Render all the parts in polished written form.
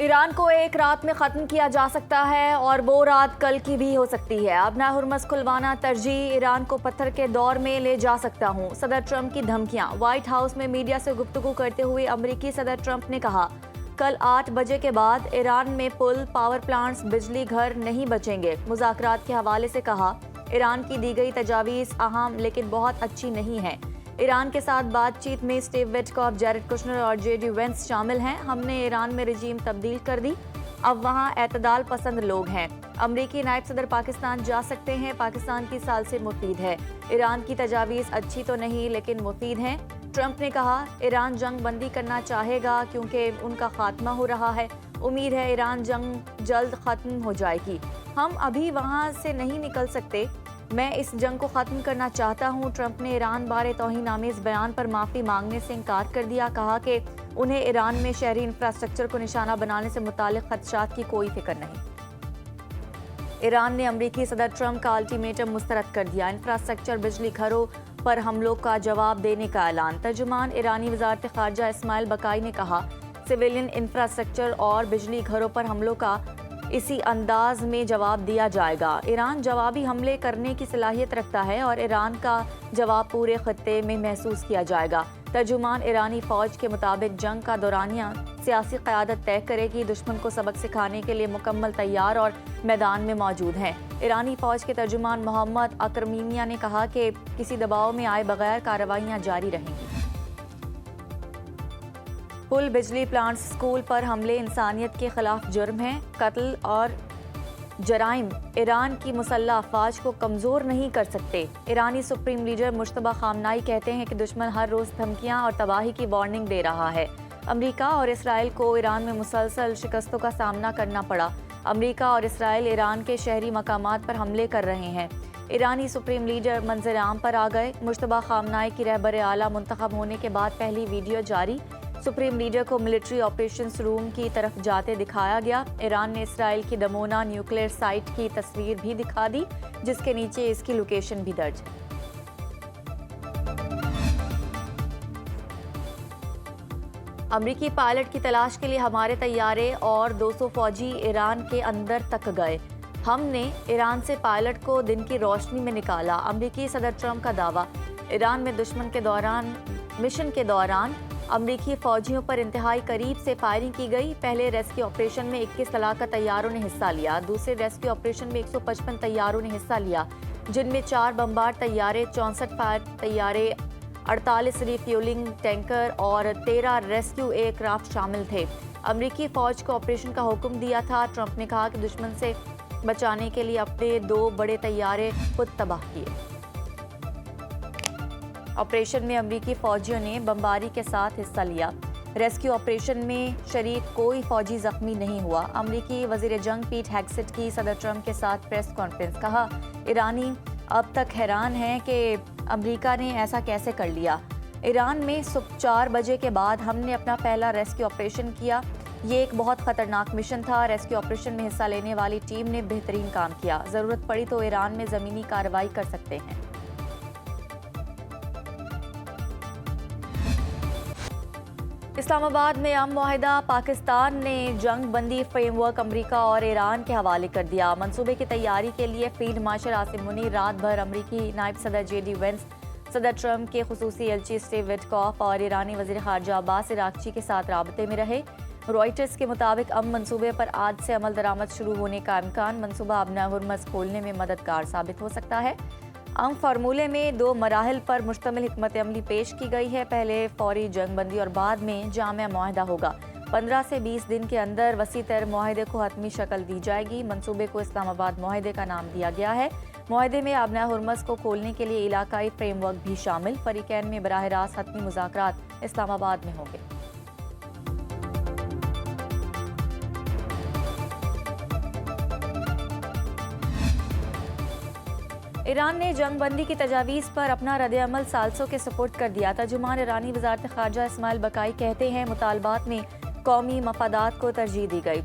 ایران کو ایک رات میں ختم کیا جا سکتا ہے اور وہ رات کل کی بھی ہو سکتی ہے۔ اب نہ ہرمز کھلوانا ترجیح ایران کو پتھر کے دور میں لے جا سکتا ہوں، صدر ٹرمپ کی دھمکیاں۔ وائٹ ہاؤس میں میڈیا سے گفتگو کرتے ہوئے امریکی صدر ٹرمپ نے کہا، کل 8 بجے کے بعد ایران میں پل، پاور پلانٹس، بجلی گھر نہیں بچیں گے۔ مذاکرات کے حوالے سے کہا، ایران کی دی گئی تجاویز اہم لیکن بہت اچھی نہیں ہیں۔ ایران کے ساتھ بات چیت میں اسٹیو وٹکاف، جیرڈ کشنر اور جے ڈی وینس شامل ہیں۔ ہم نے ایران میں رجیم تبدیل کر دی، اب وہاں اعتدال پسند لوگ ہیں۔ امریکی نائب صدر پاکستان جا سکتے ہیں، پاکستان کی سال سے مفید ہے۔ ایران کی تجاویز اچھی تو نہیں لیکن مفید ہیں۔ ٹرمپ نے کہا، ایران جنگ بندی کرنا چاہے گا کیونکہ ان کا خاتمہ ہو رہا ہے۔ امید ہے ایران جنگ جلد ختم ہو جائے گی۔ ہم ابھی وہاں سے نہیں نکل سکتے۔ میں اس جنگ کو ختم کرنا چاہتا ہوں۔ ٹرمپ نے ایران بارے توہین آمیز بیان پر معافی مانگنے سے انکار کر دیا، کہا کہ انہیں ایران میں شہری انفراسٹرکچر کو نشانہ بنانے سے متعلق خدشات کی کوئی فکر نہیں۔ ایران نے امریکی صدر ٹرمپ کا الٹیمیٹم مسترد کر دیا، انفراسٹرکچر، بجلی گھروں پر حملوں کا جواب دینے کا اعلان۔ ترجمان ایرانی وزارت خارجہ اسماعیل بقائی نے کہا، سویلین انفراسٹرکچر اور بجلی گھروں پر حملوں کا اسی انداز میں جواب دیا جائے گا۔ ایران جوابی حملے کرنے کی صلاحیت رکھتا ہے اور ایران کا جواب پورے خطے میں محسوس کیا جائے گا۔ ترجمان ایرانی فوج کے مطابق جنگ کا دورانیہ سیاسی قیادت طے کرے گی، دشمن کو سبق سکھانے کے لیے مکمل تیار اور میدان میں موجود ہیں۔ ایرانی فوج کے ترجمان محمد اکرمینیا نے کہا کہ کسی دباؤ میں آئے بغیر کارروائیاں جاری رہیں گی۔ پل، بجلی پلانٹس، اسکول پر حملے انسانیت کے خلاف جرم ہیں۔ قتل اور جرائم ایران کی مسلح افواج کو کمزور نہیں کر سکتے۔ ایرانی سپریم لیڈر مجتبیٰ خامنائی کہتے ہیں کہ دشمن ہر روز دھمکیاں اور تباہی کی وارننگ دے رہا ہے۔ امریکہ اور اسرائیل کو ایران میں مسلسل شکستوں کا سامنا کرنا پڑا۔ امریکہ اور اسرائیل ایران کے شہری مقامات پر حملے کر رہے ہیں۔ ایرانی سپریم لیڈر منظر عام پر آ گئے۔ مجتبیٰ خامنائی کی رہبر اعلیٰ منتخب ہونے کے بعد پہلی ویڈیو جاری۔ سپریم لیڈر کو ملٹری آپریشنز روم کی طرف جاتے دکھایا گیا۔ ایران نے اسرائیل کی دمونا نیوکلیئر سائٹ کی تصویر بھی دکھا دی، جس کے نیچے اس کی لوکیشن بھی درج ہے۔ امریکی پائلٹ کی تلاش کے لیے ہمارے طیارے اور 200 فوجی ایران کے اندر تک گئے۔ ہم نے ایران سے پائلٹ کو دن کی روشنی میں نکالا۔ امریکی صدر ٹرمپ کا دعویٰ، ایران میں مشن کے دوران امریکی فوجیوں پر انتہائی قریب سے فائرنگ کی گئی۔ پہلے ریسکیو آپریشن میں 21 لڑاکا طیاروں نے حصہ لیا۔ دوسرے ریسکیو آپریشن میں 155 طیاروں نے حصہ لیا، جن میں 4 بمبار طیارے، 64 فائر طیارے، 48 ری فیولنگ ٹینکر اور 13 ریسکیو ایئر کرافٹ شامل تھے۔ امریکی فوج کو آپریشن کا حکم دیا تھا۔ ٹرمپ نے کہا کہ دشمن سے بچانے کے لیے اپنے 2 بڑے طیارے خود تباہ کیے۔ آپریشن میں امریکی فوجیوں نے بمباری کے ساتھ حصہ لیا۔ ریسکیو آپریشن میں شریک کوئی فوجی زخمی نہیں ہوا۔ امریکی وزیر جنگ پیٹ ہیگسٹ کی صدر ٹرمپ کے ساتھ پریس کانفرنس، کہا، ایرانی اب تک حیران ہیں کہ امریکہ نے ایسا کیسے کر لیا۔ ایران میں صبح 4 بجے کے بعد ہم نے اپنا پہلا ریسکیو آپریشن کیا۔ یہ ایک بہت خطرناک مشن تھا۔ ریسکیو آپریشن میں حصہ لینے والی ٹیم نے بہترین کام کیا۔ ضرورت پڑی تو ایران میں زمینی کارروائی کر سکتے ہیں۔ اسلام آباد میں امن معاہدہ، پاکستان نے جنگ بندی فریم ورک امریکہ اور ایران کے حوالے کر دیا۔ منصوبے کی تیاری کے لیے فیلڈ مارشل عاصم منیر رات بھر امریکی نائب صدر جے ڈی وینس، صدر ٹرمپ کے خصوصی ایلچی اسٹیو وٹکاف اور ایرانی وزیر خارجہ عباس عراقچی کے ساتھ رابطے میں رہے۔ رائٹرز کے مطابق امن منصوبے پر آج سے عمل درآمد شروع ہونے کا امکان۔ منصوبہ اب ہرمز کھولنے میں مددگار ثابت ہو سکتا ہے۔ فارمولے میں 2 مراحل پر مشتمل حکمت عملی پیش کی گئی ہے۔ پہلے فوری جنگ بندی اور بعد میں جامع معاہدہ ہوگا۔ 15 سے 20 دن کے اندر وسیع تر معاہدے کو حتمی شکل دی جائے گی۔ منصوبے کو اسلام آباد معاہدے کا نام دیا گیا ہے۔ معاہدے میں آبنہ ہرمز کو کھولنے کے لیے علاقائی فریم ورک بھی شامل۔ فریقین میں براہ راست حتمی مذاکرات اسلام آباد میں ہوں گے۔ ایران نے جنگ بندی کی تجاویز پر اپنا رد عمل ثالثوں کے سپرد کر دیا۔ ترجمان ایرانی وزارت خارجہ اسماعیل بقائی کہتے ہیں، مطالبات میں قومی مفادات کو ترجیح دی گئی۔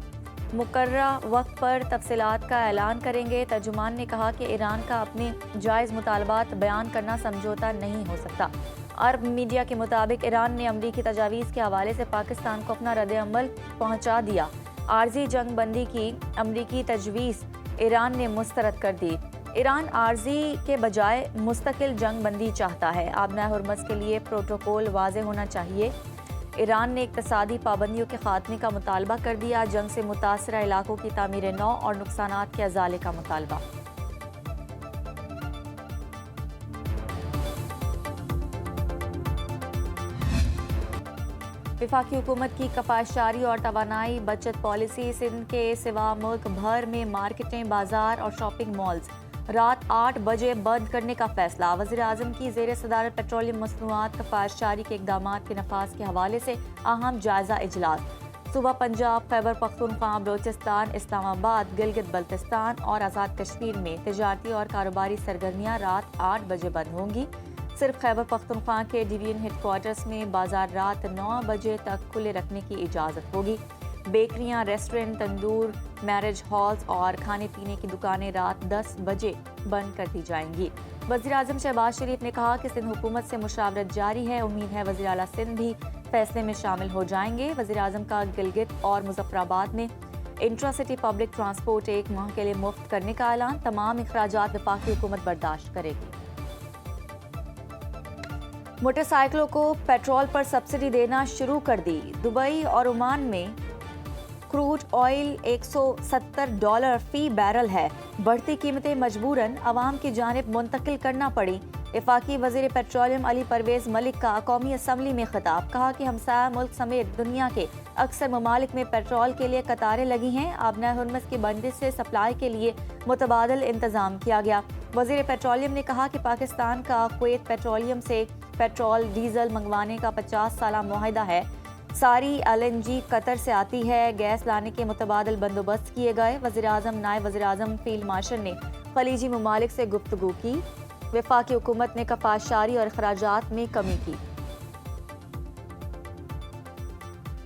مقررہ وقت پر تفصیلات کا اعلان کریں گے۔ ترجمان نے کہا کہ ایران کا اپنے جائز مطالبات بیان کرنا سمجھوتا نہیں ہو سکتا۔ عرب میڈیا کے مطابق ایران نے امریکی تجاویز کے حوالے سے پاکستان کو اپنا رد عمل پہنچا دیا۔ عارضی جنگ بندی کی امریکی تجویز ایران نے مسترد کر دی۔ ایران عارضی کے بجائے مستقل جنگ بندی چاہتا ہے۔ آبنائے ہرمز کے لیے پروٹوکول واضح ہونا چاہیے۔ ایران نے اقتصادی پابندیوں کے خاتمے کا مطالبہ کر دیا۔ جنگ سے متاثرہ علاقوں کی تعمیر نو اور نقصانات کے ازالے کا مطالبہ۔ وفاقی حکومت کی کفایت اور توانائی بچت پالیسی۔ سندھ کے سوا ملک بھر میں مارکیٹیں، بازار اور شاپنگ مالز رات 8 بجے بند کرنے کا فیصلہ۔ وزیر اعظم کی زیر صدارت پیٹرولیم مصنوعات کفایت جاری کے اقدامات کے نفاذ کے حوالے سے اہم جائزہ اجلاس۔ صوبہ پنجاب، خیبر پختونخوا، بلوچستان، اسلام آباد، گلگت بلتستان اور آزاد کشمیر میں تجارتی اور کاروباری سرگرمیاں رات 8 بجے بند ہوں گی۔ صرف خیبر پختونخوا کے ڈویژن ہیڈ کوارٹرز میں بازار رات 9 بجے تک کھلے رکھنے کی اجازت ہوگی۔ بیکریاں، ریسٹورنٹ، تندور، میرج ہالز اور کھانے پینے کی دکانیں رات 10 بجے بند کر دی جائیں گی۔ وزیر اعظم شہباز شریف نے کہا کہ سندھ حکومت سے مشاورت جاری ہے۔ امید ہے وزیر اعلیٰ سندھ بھی فیصلے میں شامل ہو جائیں گے۔ وزیر اعظم کا گلگت اور مظفر آباد میں انٹرا سٹی پبلک ٹرانسپورٹ 1 ماہ کے لیے مفت کرنے کا اعلان۔ تمام اخراجات وفاقی حکومت برداشت کرے گی۔ موٹر سائیکلوں کو پیٹرول پر سبسڈی دینا شروع کر دی۔ دبئی اور عمان میں کروڈ آئل $170 فی بیرل ہے۔ بڑھتی قیمتیں مجبوراً عوام کی جانب منتقل کرنا پڑی۔ وفاقی وزیر پیٹرولیم علی پرویز ملک کا قومی اسمبلی میں خطاب۔ کہا کہ ہمسایہ ملک سمیت دنیا کے اکثر ممالک میں پیٹرول کے لیے قطاریں لگی ہیں۔ آبنائے ہرمز کی بندش سے سپلائی کے لیے متبادل انتظام کیا گیا۔ وزیر پیٹرولیم نے کہا کہ پاکستان کا کویت پیٹرولیم سے پیٹرول ڈیزل منگوانے کا 50 سالہ معاہدہ ہے۔ ساری LNG قطر سے آتی ہے۔ گیس لانے کے متبادل بندوبست کیے گئے۔ وزیر اعظم، نائب وزیر اعظم، فیلڈ مارشل نے خلیجی ممالک سے گفتگو کی۔ وفاقی حکومت نے کفایت جاری اور اخراجات میں کمی کی۔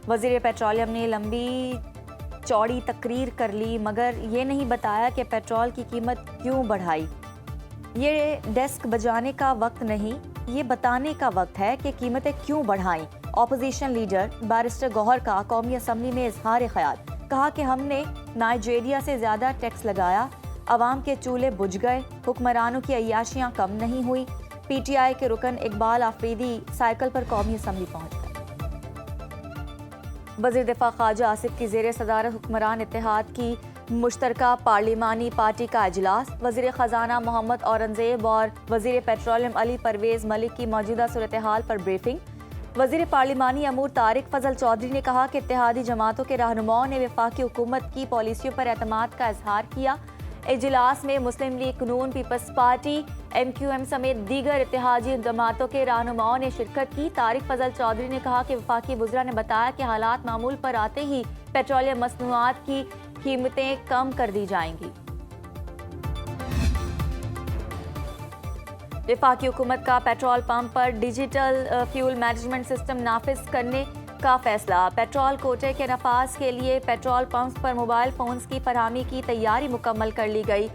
وزیر پیٹرولیم نے لمبی چوڑی تقریر کر لی مگر یہ نہیں بتایا کہ پیٹرول کی قیمت کیوں بڑھائی۔ یہ ڈیسک بجانے کا وقت نہیں، یہ بتانے کا وقت ہے کہ قیمتیں کیوں بڑھائیں۔ اپوزیشن لیڈر بیرسٹر گوہر کا قومی اسمبلی میں اظہار خیال۔ کہا کہ ہم نے نائجیریا سے زیادہ ٹیکس لگایا، عوام کے چولہے بجھ گئے، حکمرانوں کی عیاشیاں کم نہیں ہوئی۔ PTI کے رکن اقبال آفریدی سائیکل پر قومی اسمبلی پہنچ گئے۔ وزیر دفاع خواجہ آصف کی زیر صدارت حکمران اتحاد کی مشترکہ پارلیمانی پارٹی کا اجلاس۔ وزیر خزانہ محمد اورنگزیب اور وزیر پیٹرولیم علی پرویز ملک کی موجودہ صورتحال پر بریفنگ۔ وزیر پارلیمانی امور طارق فضل چودھری نے کہا کہ اتحادی جماعتوں کے رہنماؤں نے وفاقی حکومت کی پالیسیوں پر اعتماد کا اظہار کیا۔ اجلاس میں مسلم لیگ نون، پیپلز پارٹی، MQM سمیت دیگر اتحادی جماعتوں کے رہنماؤں نے شرکت کی۔ طارق فضل چودھری نے کہا کہ وفاقی وزراء نے بتایا کہ حالات معمول پر آتے ہی پیٹرولیم مصنوعات کی قیمتیں کم کر دی جائیں گی۔ وفاقی حکومت کا پیٹرول پمپ پر ڈیجیٹل فیول مینجمنٹ سسٹم نافذ کرنے کا فیصلہ۔ پیٹرول کوٹے کے نفاذ کے لیے پیٹرول پمپس پر موبائل فونز کی فراہمی کی تیاری مکمل کر لی گئی۔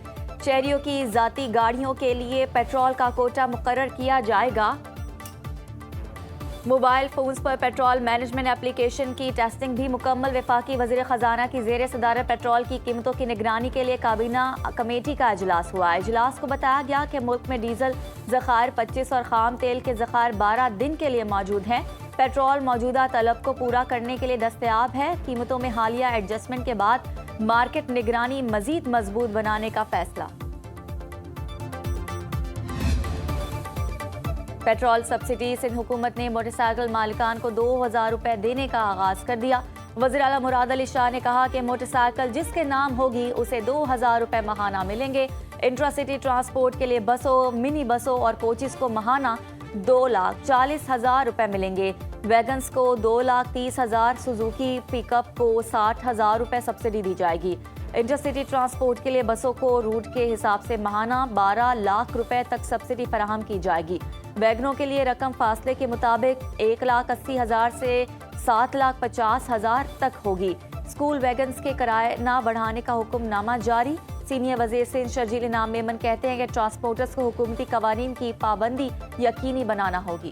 شہریوں کی ذاتی گاڑیوں کے لیے پیٹرول کا کوٹا مقرر کیا جائے گا۔ موبائل فونز پر پیٹرول مینجمنٹ اپلیکیشن کی ٹیسٹنگ بھی مکمل۔ وفاقی وزیر خزانہ کی زیر صدارت پیٹرول کی قیمتوں کی نگرانی کے لیے کابینہ کمیٹی کا اجلاس ہوا۔ اجلاس کو بتایا گیا کہ ملک میں ڈیزل ذخائر 25 اور خام تیل کے ذخائر 12 دن کے لیے موجود ہیں۔ پیٹرول موجودہ طلب کو پورا کرنے کے لیے دستیاب ہے۔ قیمتوں میں حالیہ ایڈجسٹمنٹ کے بعد مارکیٹ نگرانی مزید مضبوط بنانے کا فیصلہ۔ Petrol subsidy. سندھ حکومت نے موٹر سائیکل مالکان کو 2000 روپے دینے کا آغاز کر دیا۔ وزیر اعلیٰ مراد علی شاہ نے کہا کہ موٹر سائیکل جس کے نام ہوگی اسے 2000 روپے ماہانہ ملیں گے۔ انٹرا سٹی ٹرانسپورٹ کے لیے بسوں، منی بسوں اور کوچز کو ماہانہ 2,40,000 روپے ملیں گے۔ ویگنز کو 2,30,000، سوزوکی پک اپ کو 60,000 روپے سبسڈی دی جائے گی۔ انٹر سٹی ٹرانسپورٹ کے لیے بسوں کو روٹ کے حساب سے ماہانہ 12 لاکھ روپے تک سبسڈی فراہم کی جائے گی۔ ویگنوں کے لیے رقم فاصلے کے مطابق 1,80,000 سے 7,50,000 تک ہوگی۔ اسکول ویگنز کے کرائے نہ بڑھانے کا حکم نامہ جاری۔ سینئر وزیر سندھ شرجیل انعام میمن کہتے ہیں کہ ٹرانسپورٹرز کو حکومتی قوانین کی پابندی یقینی بنانا ہوگی۔